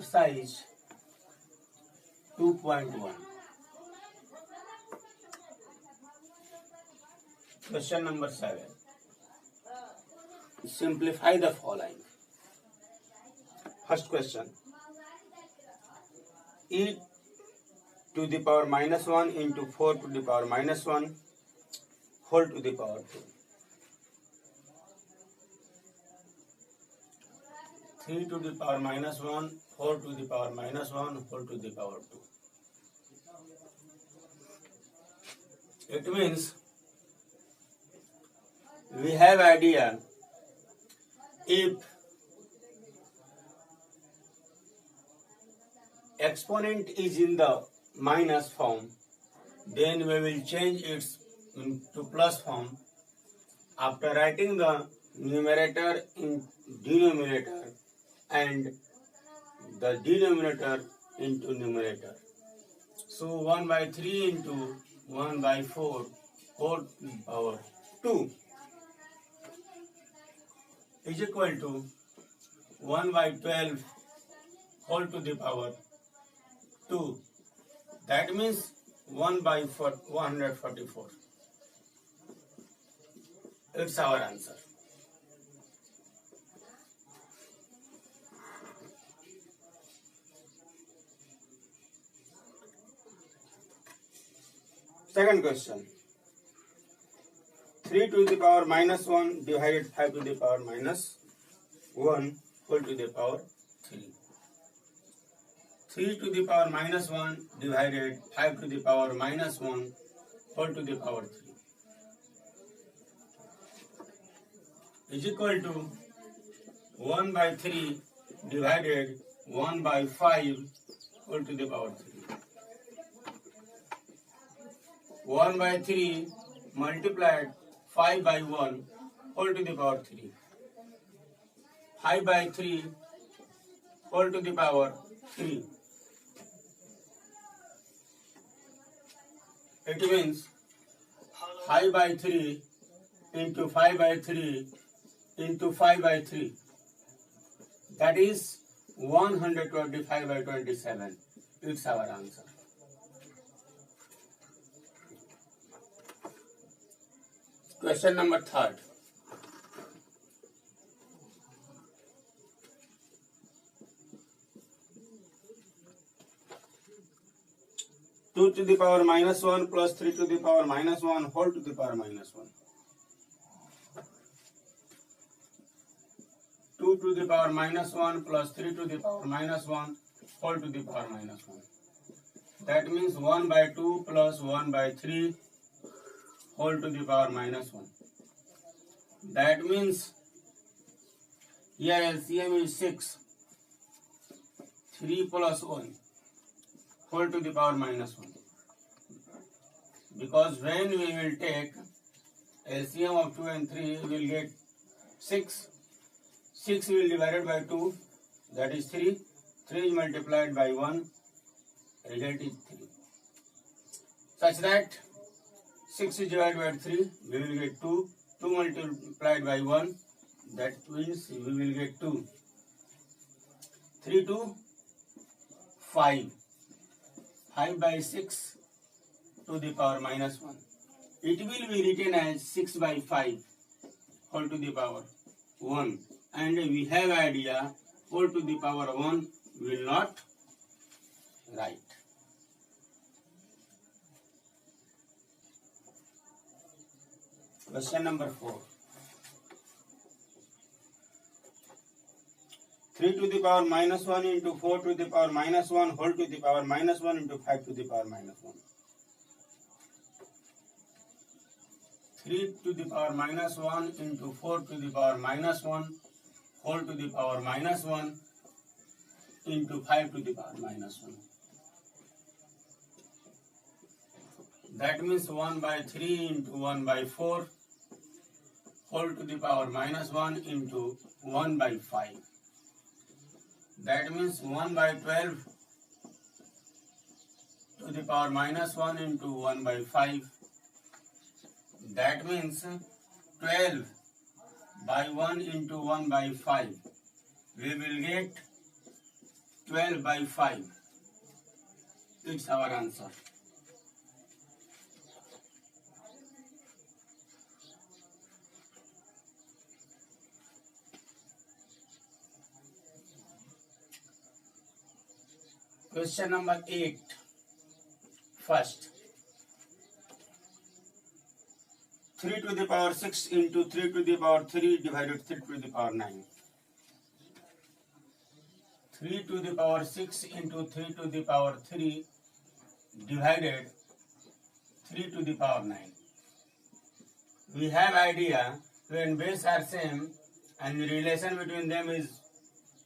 Exercise 2.1. Question number 7. Simplify the following. First question. E to the power minus 1 into 4 to the power minus 1 whole to the power 2. 3 to the power minus 1, 4 to the power minus 1 whole to the power 2. It means we have idea if exponent is in the minus form, then we will change it into plus form. After writing the numerator in denominator and the denominator into numerator. So 1 by 3 into 1 by 4 whole to the power 2 is equal to 1 by 12 whole to the power 2. That means 1 by 144. It's our answer. Second question. 3 to the power minus 1 divided 5 to the power minus 1 whole to the power 3. 3 to the power minus 1 divided 5 to the power minus 1 whole to the power 3 is equal to 1 by 3 divided 1 by 5 whole to the power 3. 1 by 3 multiplied 5 by 1 whole to the power 3. 5 by 3 whole to the power 3. It means 5 by 3 into 5 by 3 into 5 by 3. That is 125 by 27. It's our answer. Question number 3. Two to the power minus 1 plus 3 to the power minus 1 whole to the power minus 1. 2 to the power minus 1 plus 3 to the power minus 1 whole to the power minus 1. That means 1 by 2 plus 1 by 3 whole to the power minus 1. That means here LCM is 6. 3 plus 1 whole to the power minus 1. Because when we will take LCM of 2 and 3, we will get 6. 6 will divide by 2, that is 3. 3 is multiplied by 1, result is 3. Such that 6 is divided by 3, we will get 2. 2 multiplied by 1, that means we will get 2. 3 to 5. 5 by 6 to the power minus 1. It will be written as 6 by 5 whole to the power 1. And we have idea whole to the power 1 will not write. Question number 4. 3 to the power minus 1 into 4 to the power minus 1 whole to the power minus 1 into 5 to the power minus 1. 3 to the power minus 1 into 4 to the power minus 1 whole to the power minus 1 into 5 to the power minus 1. That means 1 by 3 into 1 by 4 whole to the power minus 1 into 1 by 5. That means 1 by 12 to the power minus 1 into 1 by 5. That means 12 by 1 into 1 by 5. We will get 12 by 5. It's our answer. Question number 8. First, 3 to the power 6 into 3 to the power 3 divided 3 to the power 9. 3 to the power 6 into 3 to the power 3 divided 3 to the power 9. We have idea when base are same and the relation between them is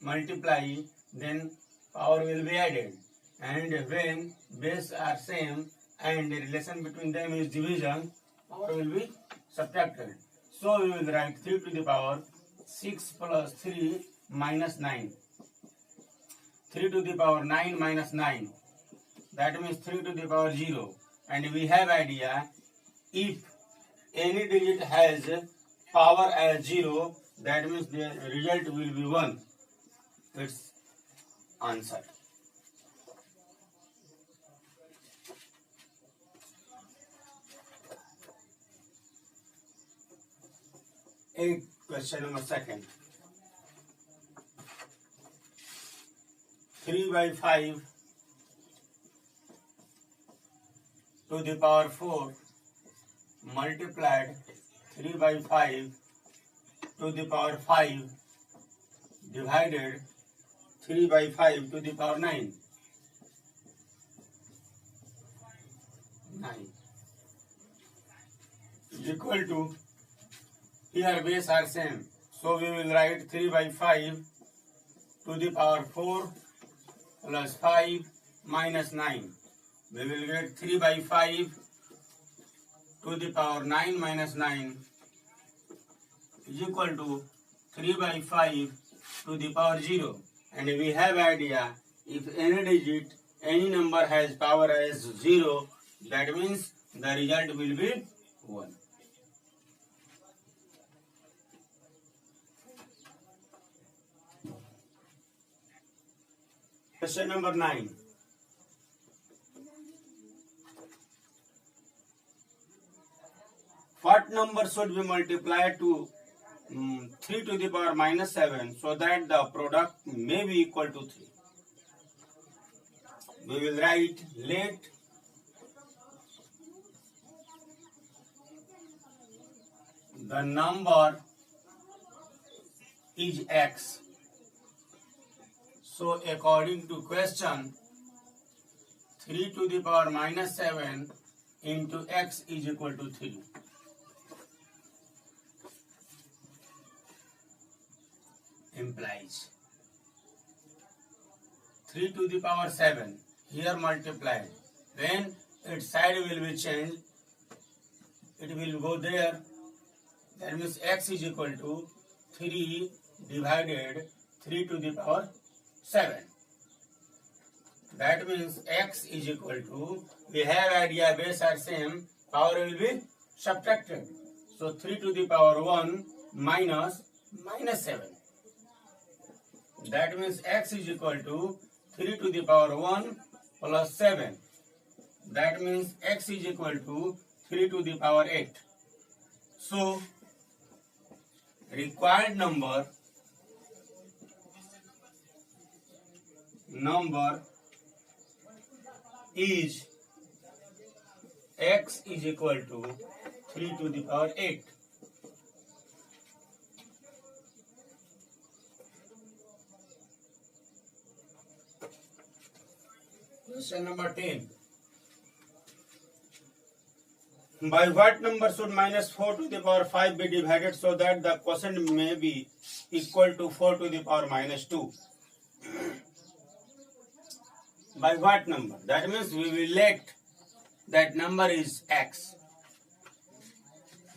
multiply, then power will be added. And when base are same and the relation between them is division, power will be subtracted. So we will write 3 to the power 6 plus 3 minus 9. 3 to the power 9 minus 9. That means 3 to the power 0. And we have idea, if any digit has power as 0, that means the result will be 1. It's answer. Question number 2. 3 by 5 to the power 4 multiplied 3 by 5 to the power 5 divided 3 by 5 to the power 9. 9 is equal to, here base are same, so we will write 3 by 5 to the power 4 plus 5 minus 9. We will get 3 by 5 to the power 9 minus 9 is equal to 3 by 5 to the power 0. And we have idea, if any digit, any number has power as 0, that means the result will be 1. Question number 9. What number should be multiplied to 3 to the power minus 7 so that the product may be equal to 3? We will write, let the number is x. So according to question, 3 to the power minus 7 into x is equal to 3. Implies 3 to the power 7 here multiplied. When its side will be changed, it will go there. That means x is equal to 3 divided 3 to the power 7. That means x is equal to, we have idea base are same, power will be subtracted. So 3 to the power 1 minus 7. That means x is equal to 3 to the power 1 plus 7. That means x is equal to 3 to the power 8. So required number is x is equal to 3 to the power 8. Question number 10. By what number should minus 4 to the power 5 be divided so that the quotient may be equal to 4 to the power minus 2? By what number? That means we will let that number is x.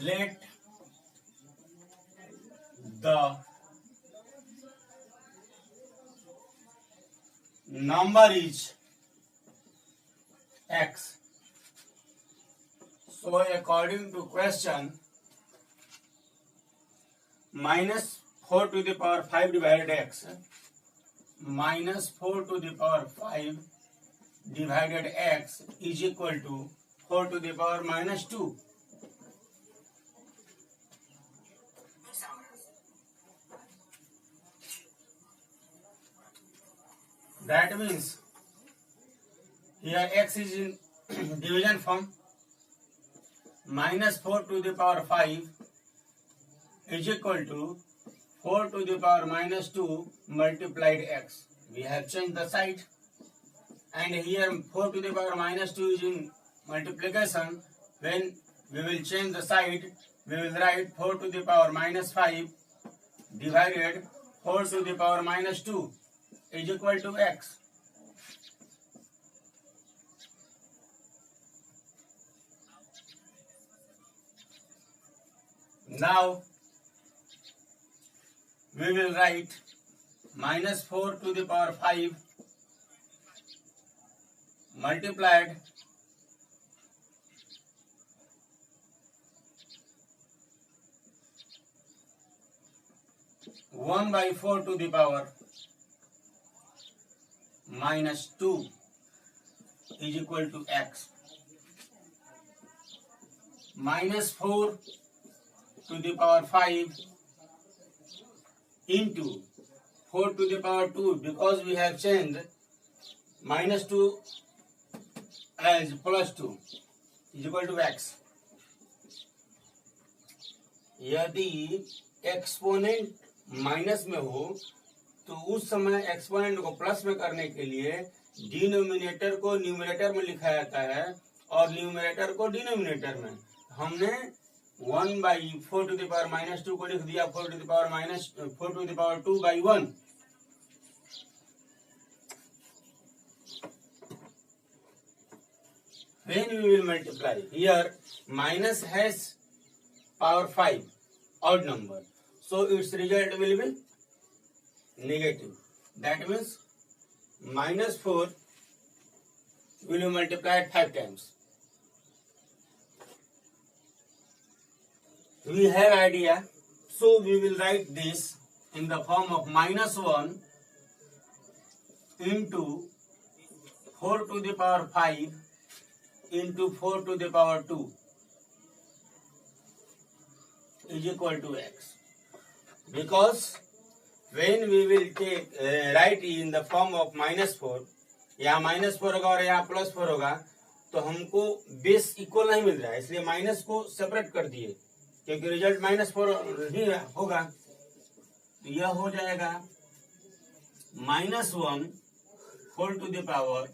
Let the number is x. So according to question, minus 4 to the power 5 divided x minus 4 to the power 5 divided x is equal to 4 to the power minus 2. That means here x is in division form. Minus 4 to the power 5 is equal to 4 to the power minus 2 multiplied x. We have changed the side, and here 4 to the power minus 2 is in multiplication. When we will change the side, we will write 4 to the power minus 5 divided 4 to the power minus 2 is equal to x. Now we will write minus 4 to the power 5 multiplied 1 by 4 to the power minus 2 is equal to x. Minus 4 to the power 5 into 4 to the power 2, because we have changed minus 2 as plus 2 is equal to x. यदि exponent minus में हो तो उस समय exponent को plus में करने के लिए डिनोमिनेटर को न्यूमरेटर में लिखा जाता है और न्यूमरेटर को डिनोमिनेटर में. हमने 1 by 4 to the power minus 2 को लिख दिया 4 to the power 2 by 1. When we will multiply, here minus has power 5, odd number, so its result will be negative. That means minus 4 will be multiplied 5 times. We have idea, so we will write this in the form of minus 1 into 4 to the power 5 into 4 to the power 2 is equal to x. Because when we will take write in the form of minus 4, यहाँ minus 4 होगा और यहाँ plus 4 होगा, तो हमको base equal नहीं मिल रहा है, इसलिए माइनस को सेपरेट कर दिए क्योंकि रिजल्ट माइनस 4 ही होगा. तो यह हो जाएगा -1 4 to the power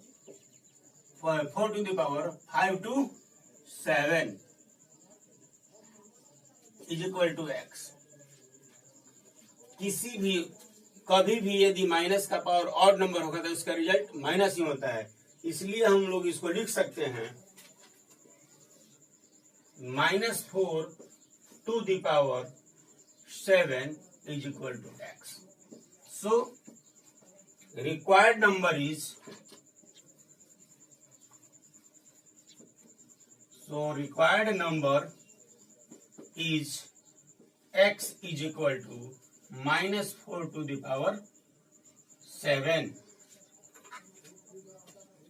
5 to 7 is equal to x. किसी भी कभी भी यदि माइनस का पावर ऑड नंबर होगा तो इसका रिजल्ट माइनस ही होता है, इसलिए हम लोग इसको लिख सकते हैं -4 to the power 7 is equal to x. So required number is x is equal to -4 to the power 7.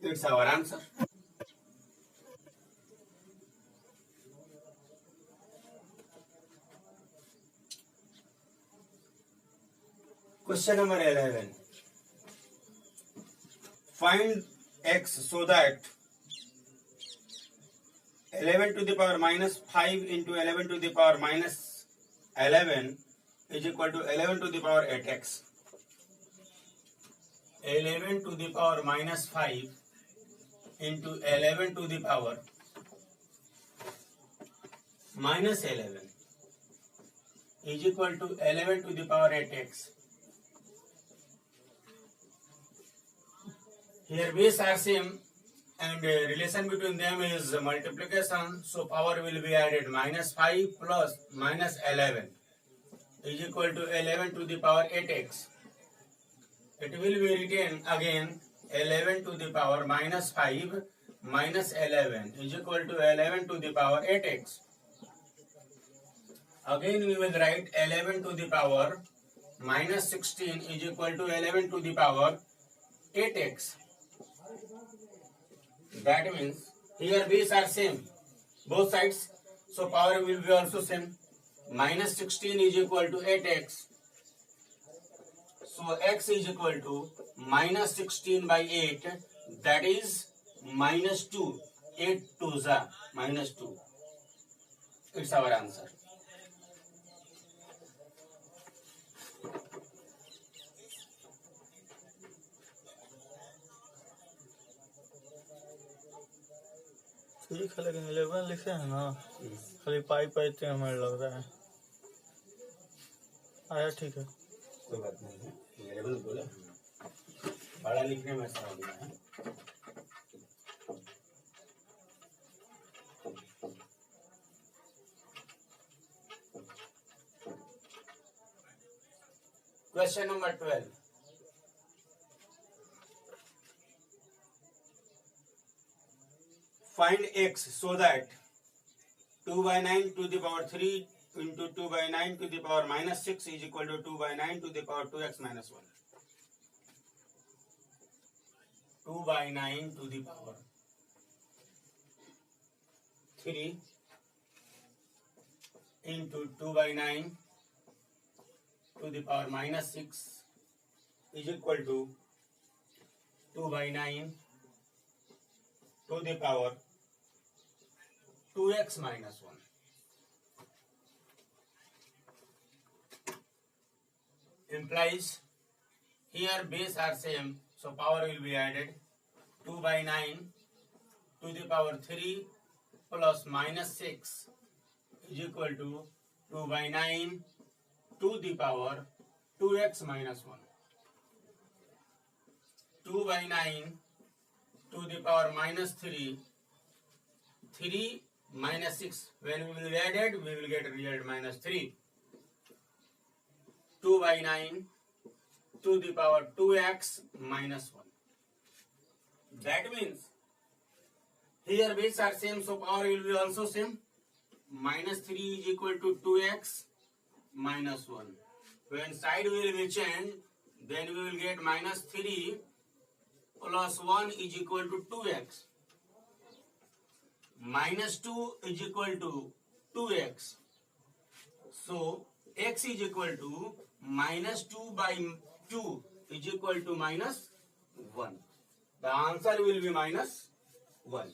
It's our answer. Question number 11. Find x so that 11 to the power minus 5 into 11 to the power minus 11 is equal to 11 to the power 8x. 11 to the power minus 5 into 11 to the power minus 11 is equal to 11 to the power 8x. Here base are same and relation between them is multiplication, so power will be added. -5 plus -11 is equal to 11 to the power 8x. It will be written again 11 to the power -5 minus 11 is equal to 11 to the power 8x. Again we will write 11 to the power minus 16 is equal to 11 to the power 8x. That means here base are same, both sides, so power will be also same. Minus 16 is equal to 8x. So x is equal to minus 16 by 8, that is minus 2. 8 2s are minus 2. It's our answer. ठीक है, लेकिन 11 लिखे हैं ना, खाली पाई पाई हमें लग रहा है। आया ठीक है, कोई बात नहीं है, 11 बोला, बड़ा लिखने में ऐसा हो गया है। Question number 12. Find x so that 2 by 9 to the power 3 into 2 by 9 to the power minus 6 is equal to 2 by 9 to the power 2x minus 1. 2 by 9 to the power 3 into 2 by 9 to the power minus 6 is equal to 2 by 9 to the power 2x minus 1. Implies here base are same, so power will be added. 2 by 9 to the power 3 plus minus 6 is equal to 2 by 9 to the power 2x minus 1. 2 by 9 to the power minus 3. 3 minus 6. When we will add it, we will get result minus 3. 2 by 9 to the power 2x minus 1. That means here base are same, so power will be also same. Minus 3 is equal to 2x minus 1. When side will be changed, then we will get minus 3 plus 1 is equal to 2x. Minus 2 is equal to 2x. So x is equal to minus 2 by 2 is equal to minus 1. The answer will be minus 1.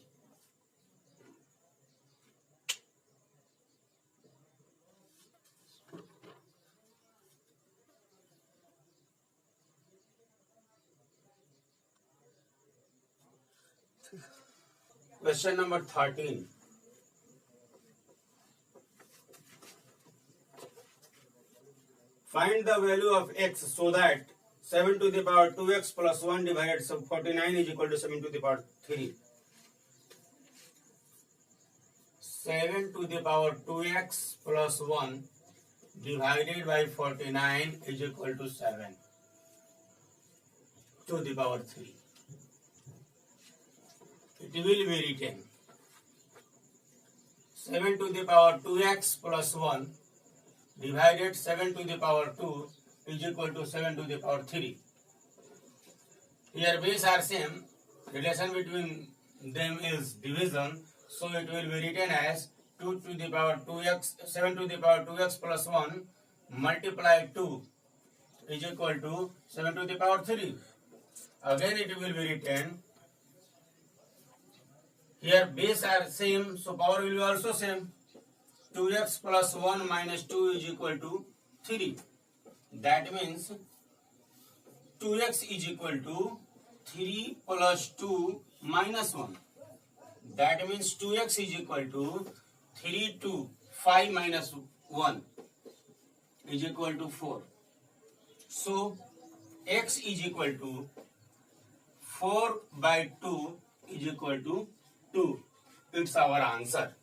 Question number 13. Find the value of x so that 7 to the power 2x plus 1 divided 49 is equal to 7 to the power 3. 7 to the power 2x plus 1 divided by 49 is equal to 7 to the power 3. It will be written 7 to the power 2x plus 1 divided 7 to the power 2 is equal to 7 to the power 3. Here base are same, relation between them is division, so it will be written as 2 to the power 2x, 7 to the power 2x plus 1 multiply 2 is equal to 7 to the power 3. Again it will be written, here base are same, so power will be also same. 2x plus 1 minus 2 is equal to 3. That means 2x is equal to 3 plus 2 minus 1. That means 2x is equal to 3 to 5 minus 1 is equal to 4. So x is equal to 4 by 2 is equal to 2. It's our answer.